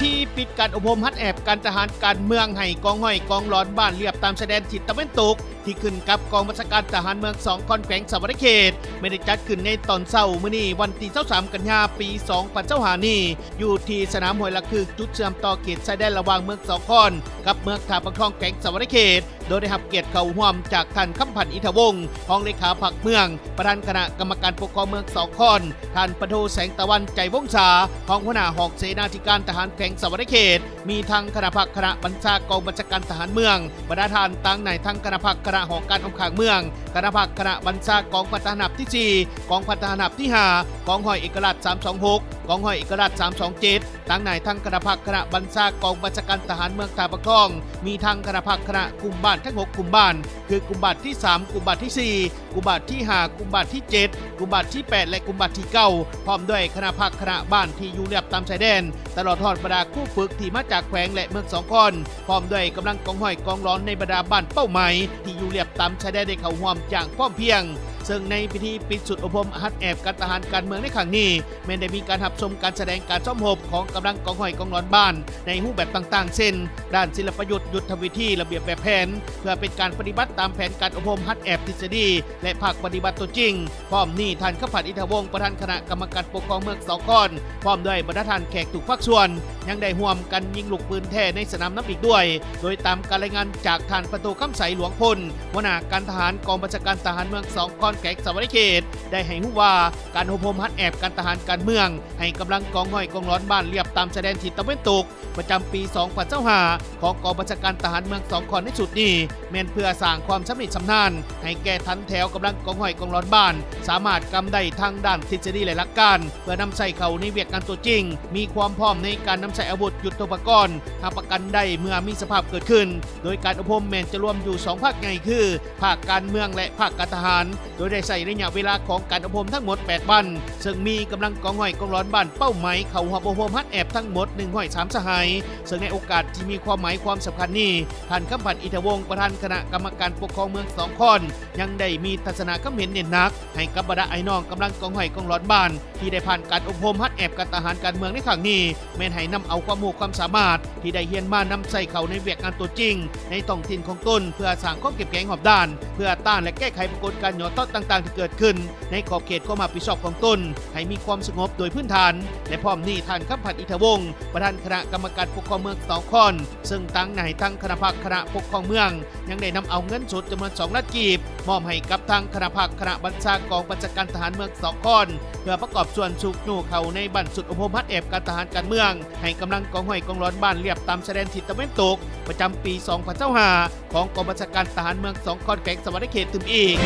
ธีปิดการอบรมฮัดแอบการทหารการเมืองให้กองห้อยกองร้อนบ้านเรียบตามชายแดนทิศตะวันตกที่ขึ้นกับกองบัญชาการทหารเมือง2คอนแขวงสวรรณเขตไม่ได้จัดขึ้นในตอนเช้ามื้อนี้วันที่23กันยายนปี2025นี้อยู่ที่สนามห้วยละคือจุดเชื่อมต่อเขตชายแดนระหว่างเมือง2คอนกับเมืองท่าปะคองแขวงสวรรณเขตโดยได้รับเกียรติเข้าร่วมจากท่านคำพันธ์อิทวงศ์รองเลขาพรรคเมืองประธานคณะกรรมการปกครองเมือง2คอนท่านปโทแสงตะวันใจวงศารองหัวหน้าหอกเสนาธิการทหารแขวงสวรรณเขตมีทางคณะพักคณะบัญชากองบัญชาการทหารเมืองบรรดาทานตั้งในทางคณะพักคณะหอการอำขางเมืองคณะพักคณะบัญชากองพัฒนาที่4กองพัฒนาที่5กองห้อยเอกราช326กองห้อยเอกราช327ตั้งในทางคณะพักคณะบัญชากองบัญชาการทหารเมืองท่าปะคองมีทางคณะพักคณะกลุ่มบ้านทั้ง6กลุ่มบ้านคือกลุ่มบ้านที่3กลุ่มบ้านที่4กลุ่มบ้านที่5กลุ่มบ้านที่7กลุ่มบ้านที่8และกลุ่มบ้านที่9พร้อมด้วยคณะพักคณะบ้านที่อยู่เรียบตามชายแดนตลอดทอดบรรดาคู่ฝึกที่มาจากแขวงและเมือง2คอนพร้อมด้วยกำลังกองห้อยกองร้อนในบรรดาบ้านเป้าหมายที่อยู่เรียบตามชายแดนได้เข้าร่วมอย่างพร้อมเพรียงซึ่งในพิธีปิดสุดอบรมฮัดแอบการทหารการเมืองในครั้งนี้แม้ได้มีการรับชมการแสดงการซ้อมรบของกำลังกองห้อยกองร้อนบ้านในรูปแบบต่างๆเช่นด้านศิลปยุทธ์ยุทธวิธีระเบียบแบบแผนเพื่อเป็นการปฏิบัติตามแผนการอบรมฮัดแอบทฤษฎีและภาคปฏิบัติตัวจริงพร้อมนี้ท่านคำพันธ์อิทวงศ์ประธานคณะกรรมการปกครองเมือง2คอนพร้อมด้วยบรรดาท่านแขกทุกภาคส่วนยังได้ร่วมกันยิงลูกปืนแท้ในสนามน้ำอีกด้วยโดยตามการรายงานจากท่านประตูคำใสหลวงพลหัวหน้าการทหารกองบัญชาการทหารเมือง2คอนแขวงสวรรณเขตได้ให้รู้ว่าการอบรมฮัดแอบการทหารการเมืองให้กำลังกองห้อยกองร้อนบ้านเรียบตามชายแดนทิศตะวันตกประจำปี2025ของกองบัญชาการทหารเมือง2คอนในสุดนี้แม้นเพื่อสร้างความชำนิชำนาญให้แก่ทันแถวกำลังกองห้อยกองร้อนบ้านสามารถกำได้ทางด้านทฤษฎีและหลักการเพื่อนำใส่เข้าในเวียกงานตัวจริงมีความพร้อมในการนำใช้อาวุธยุทโธปกรณ์หาประกันได้เมื่อมีสภาพเกิดขึ้นโดยการอบรมแม้นจะรวมอยู่2ภาคใหญ่คือภาคการเมืองและภาคการทหารโดยได้ใส่ระยะเวลาของการอบรมทั้งหมด8วันซึ่งมีกำลังกองห้อยกองร้อนบ้านเป้าหมายเข้าร่วมอบรมฮัดแอบทั้งหมด103สหายซึ่งในโอกาสที่มีความหมายความสำคัญนี้ท่านคำพันธ์อิทวงศ์ประธานคณะกรรมการปกครองเมือง2คอนยังได้มีทัศนะคำเห็นเน้นหนักให้กับบรรดาไอ้น้องกำลังกองห้อยกองร้อนบ้านที่ได้ผ่านการอบรมฮัดแอบการทหารการเมืองในครั้งนี้แม้นให้นำเอาความรู้ความสามารถที่ได้เรียนมานำใส่เข้าในเวียกงานตัวจริงในท้องถิ่นของตนเพื่อสร้างความเข้มแข็งหอบด้านเพื่อต้านและแก้ไขปรากฏการณ์หย่อต้อนต่างๆที่เกิดขึ้นในขอบเขตความรับผิดชอบของตนให้มีความสงบโดยพื้นฐานและพร้อมนี้ท่านคำพันธ์อิทวงศ์ประธานคณะกรรมการปกครองเมือง2คอนซึ่งตั้งในทั้งคณะพักคณะปกครองเมืองยังได้นำเอาเงินสดจำนวน2ล้านกีบมอบให้กับทางคณะพักคณะบัญชากองบัญชาการทหารเมือง2คอนเพื่อประกอบส่วนสุกหนูเขาในบันสุดอบรมฮัดแอบการทหารการเมืองให้กำลังกองห้อยกองร้อนบ้านเรียบตามชายแดนทิศตะวันตกประจำปี2025ของกองบัญชาการทหารเมือง2คอนแขวงสวรรณเขตถึงอีก